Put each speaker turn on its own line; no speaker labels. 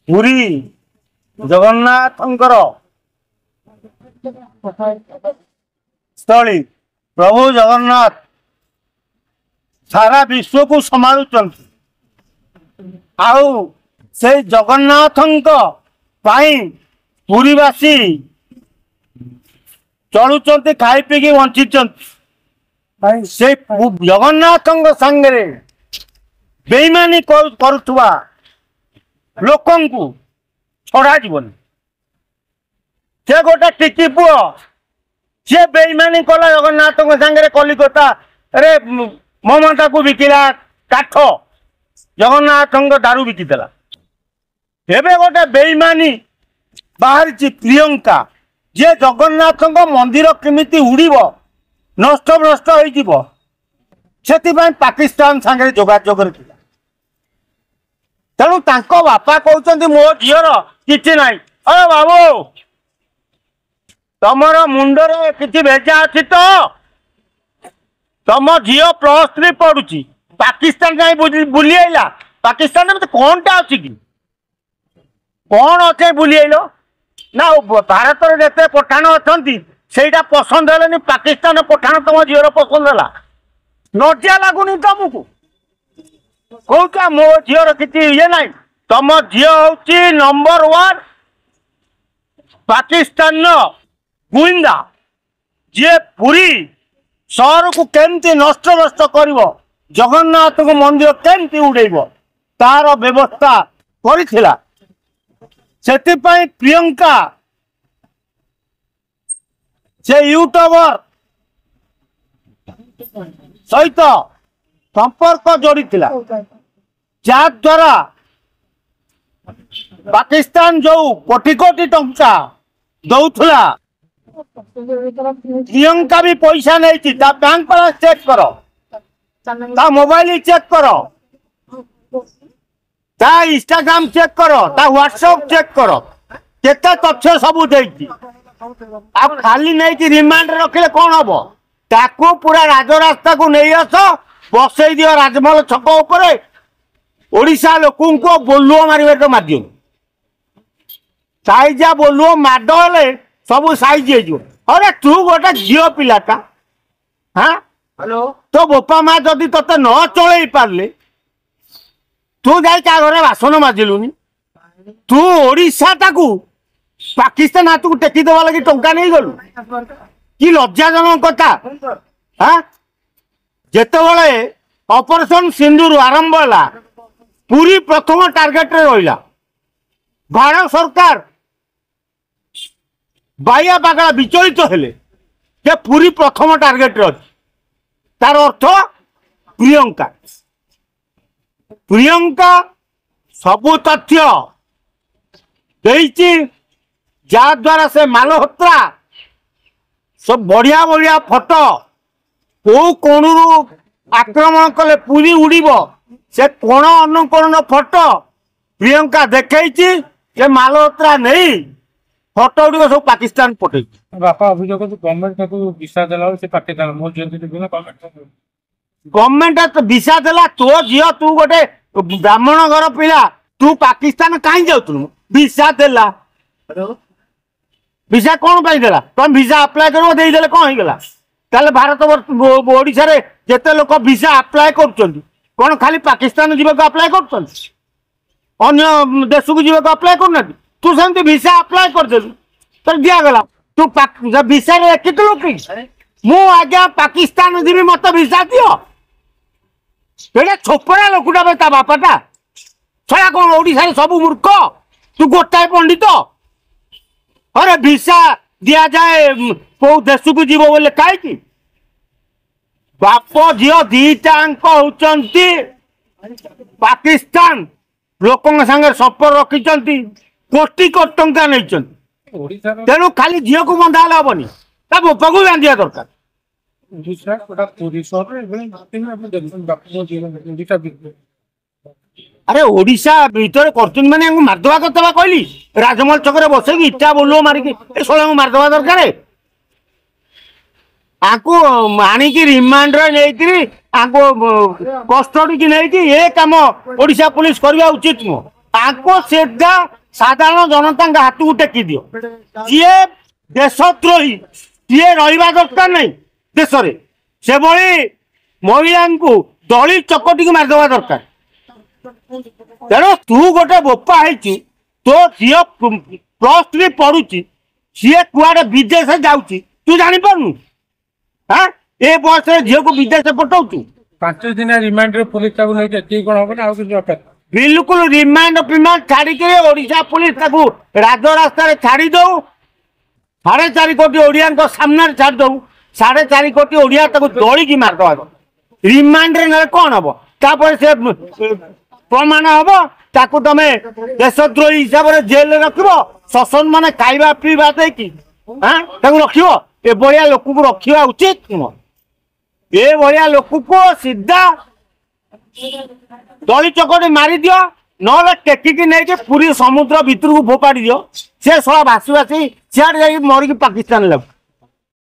ପୁରୀ ଜଗନ୍ନାଥଙ୍କର ସ୍ଥଳୀ। ପ୍ରଭୁ ଜଗନ୍ନାଥ ସାରା ବିଶ୍ୱକୁ ସମ୍ଭାଳୁଛନ୍ତି। ଆଉ ସେଇ ଜଗନ୍ନାଥଙ୍କ ପାଇଁ ପୁରୀବାସୀ ଚଳୁଛନ୍ତି, ଖାଇ ପିଇକି ବଞ୍ଚିଛନ୍ତି। ସେ ଜଗନ୍ନାଥଙ୍କ ସାଙ୍ଗରେ ବେଇମାନି କରୁଥିବା ଲୋକଙ୍କୁ ଛଡ଼ାଯିବନି। ସେ ଗୋଟେ ଟିକି ପୁଅ, ସେ ବେଇମାନି କଲା ଜଗନ୍ନାଥଙ୍କ ସାଙ୍ଗରେ। କଲିକତାରେ ମମତାକୁ ବିକିଲା କାଠ, ଜଗନ୍ନାଥଙ୍କ ଦାରୁ ବିକିଦେଲା। ଏବେ ଗୋଟେ ବେଇମାନି ବାହାରିଛି ପ୍ରିୟଙ୍କା, ଯେ ଜଗନ୍ନାଥଙ୍କ ମନ୍ଦିର କେମିତି ଉଡ଼ିବ, ନଷ୍ଟ ଭ୍ରଷ୍ଟ ହେଇଯିବ, ସେଥିପାଇଁ ପାକିସ୍ତାନ ସାଙ୍ଗରେ ଯୋଗାଯୋଗରେ ଥିଲା। ତେଣୁ ତାଙ୍କ ବାପା କହୁଛନ୍ତି ମୋ ଝିଅର କିଛି ନାହିଁ। ଅରେ ବାବୁ, ତମର ମୁଣ୍ଡରେ କିଛି ଭେଜା ଅଛି ତ? ତମ ଝିଅ +3 ପଢୁଛି, ପାକିସ୍ତାନ ଯାଇ ବୁଲି ଆଇଲା। ପାକିସ୍ତାନରେ ମତେ କଣଟା ଅଛି କି? କଣ ଅଛି ବୁଲି ଆଇଲ? ନା ଭାରତରେ ଯେତେ ପଠାଣ ଅଛନ୍ତି ସେଇଟା ପସନ୍ଦ ହେଲେନି, ପାକିସ୍ତାନ ପଠାଣ ତମ ଝିଅର ପସନ୍ଦ ହେଲା। ଲଜ୍ଜା ଲାଗୁନି ତମକୁ? କହୁଛ ମୋ ଝିଅର କିଛି ଇଏ ନାହିଁ। ତମ ଝିଅ ହଉଛି ନମ୍ବର 1 ପାକିସ୍ତାନର ଗୁଇନ୍ଦା, ଯିଏ ପୁରୀ ସହରକୁ କେମିତି ନଷ୍ଟ ଭ୍ରଷ୍ଟ କରିବ, ଜଗନ୍ନାଥଙ୍କ ମନ୍ଦିର କେମିତି ଉଡେଇବ, ତାର ବ୍ୟବସ୍ଥା କରିଥିଲା। ସେଥିପାଇଁ ପ୍ରିୟଙ୍କା ସେ ୟୁଟ୍ୟୁବର ସହିତ ସମ୍ପର୍କ ଯୋଡ଼ିଥିଲା, ଯାଦ୍ୱାରା ପାକିସ୍ତାନ ଯୋଉ କୋଟି କୋଟି ଟଙ୍କା ଦଉଥିଲା, ପ୍ରିୟଙ୍କା ବି ପଇସା ନେଇଛି। ତା ବ୍ୟାଙ୍କ ବାଲାନ୍ସ ଚେକ୍ କର, ତା ମୋବାଇଲ ଚେକ୍ କର, ତା ଇନଷ୍ଟାଗ୍ରାମ ଚେକ୍ କର, ତା ହ୍ୱାଟ୍ସଆପ ଚେକ୍ କର, କେତେ ତଥ୍ୟ ସବୁ ଦେଇଛି। ଆଉ ଖାଲି ନେଇକି ରିମାଣ୍ଡରେ ରଖିଲେ କଣ ହବ? ତାକୁ ପୁରା ରାଜରାସ୍ତାକୁ ନେଇ ଆସ, ବସେଇ ଦିଅ ରାଜମହଲ ଛକ ଉପରେ। ଓଡିଶା ଲୋକଙ୍କୁ ବୋଲୁଅ ମାରିବେ ତ ମାଧ୍ୟମ ସାଇଜା ବୋଲୁଅ ମାଡ ହେଲେ ସବୁ ସାଇଜ ହେଇଯିବ। ଅରେ ତୁ ଗୋଟେ ଝିଅ ପିଲାଟା, ହଁ, ତୋ ବୋପା ମା ଯଦି ତତେ ନ ଚଳେଇ ପାରିଲେ, ତୁ ଯାଇ କାହା ଘରେ ବାସନ ମାଜିଲୁନି? ତୁ ଓଡିଶାଟାକୁ ପାକିସ୍ତାନ ହାତକୁ ଟେକିଦେବା ଲାଗି ଟଙ୍କା ନେଇଗଲୁ? କି ଲଜ୍ଜାଜନକ କଥା। ଯେତେବେଳେ ଅପରେସନ ସିନ୍ଦୁର ଆରମ୍ଭ ହେଲା, ପୁରୀ ପ୍ରଥମ ଟାର୍ଗେଟରେ ରହିଲା। ଭାରତ ସରକାର ବାଇଆ ପାଗଳା ବିଚଳିତ ହେଲେ ଯେ ପୁରୀ ପ୍ରଥମ ଟାର୍ଗେଟରେ ଅଛି। ତାର ଅର୍ଥ ପ୍ରିୟଙ୍କା। ପ୍ରିୟଙ୍କା ସବୁ ତଥ୍ୟ ଦେଇଛି, ଯାଦ୍ୱାରା ସେ ମାଲହୋତ୍ରା सब बढ़िया बढ़िया फोटो को कोणरू आक्रमण कले पुरी उड़ीब से कोण अनुकरण फोटो प्रियंका देखई से मालहोत्रा नहीं फोटो गुड़ सब पाकिस्तान पठे।
बापा अभियोग गवर्नमेंट भिसा देला से पाकिस्तान
गवर्नमेंट तो भिसा देला तो झील तू गोटे ब्राह्मण घर पिला तू पाकिस्तान कहीं जाऊँ भिसा देला भिसा कौन पाई देला तुम भिसा अप्लाई कर देदेले कौन हो गला ताले भारत ओडिशा रे जेते लोक भिसा अप्लाई करछन कौन खाली पाकिस्तान जीवा अप्लाई करछन अन्य देश को जीवा अप्लाई करना तू सेमती भिसा अप्लाई कर देलु तो दिया गला तू भिसा रे लिखितलु कि मु आज्ञा पाकिस्तान जीवी मत भिसा दियो एटा छोपरा लोकटा बे ता बापाटा छया कौन ओडिशा रे सब मूर्ख तू गोटाए पंडित अरे भिसा दिया जाए को देश को जीव बोले कहीं बाप झील दीटाक होती पाकिस्तान लोक संगे संपर्क रखिंट कोटी कोटी टंका नहीं तेणु खाली झील को बंधा हेनी ता बापा को बांधिया दरकार। अरे ओडिशा भीतर कर माने मारदवा कथा कहली राजमहल छक बस इटा बोलो मारिकी शोला मारदवा दरकार आपको आणिकी रिमांड कस्टडी की नहीं ये कम ओडिशा पुलिस करवा उचित नुह आको सीधा साधारण जनता हाथ को टेकी दियो जी देशद्रोही सी रहा दरकार नहीं देश से भली महिला को दली चकटी मारिदेवा दरकार तेणु तू गोटे बोपा है तो झी +3 पढ़ुची सी कुआडे विदेश जाऊँगी तू जापारू हाँ ए बयस झील को विदेश पठाऊ
5 दिन रिमांड पुलिस कौन हम ना कि
बिल्कुल रिमांड फिमांड छाड़ी ओडिशा पुलिस राजरास्ता छाड़ी दो 4.5 कोटी ओडिया सामने छाड़ी दो 4.5 कोटी ओडिया दलिकी मारदवा रिमांड रे कौन हम तापर से प्रमाण हम ताकू तुम देशद्रोही हिसाब से जेल रख शोषण मान खाଇବା पीवा देकी हाँ रख ए भाया लोक को रखा उचित नुह ए भाया लोक को सीधा दली चकटी मारी दियो ना टेकिकी नहीं पूरी समुद्र भितर को फोपाड़ी दियो से सला भासी भासी सियाड़े जा मरिकी पाकिस्तान लग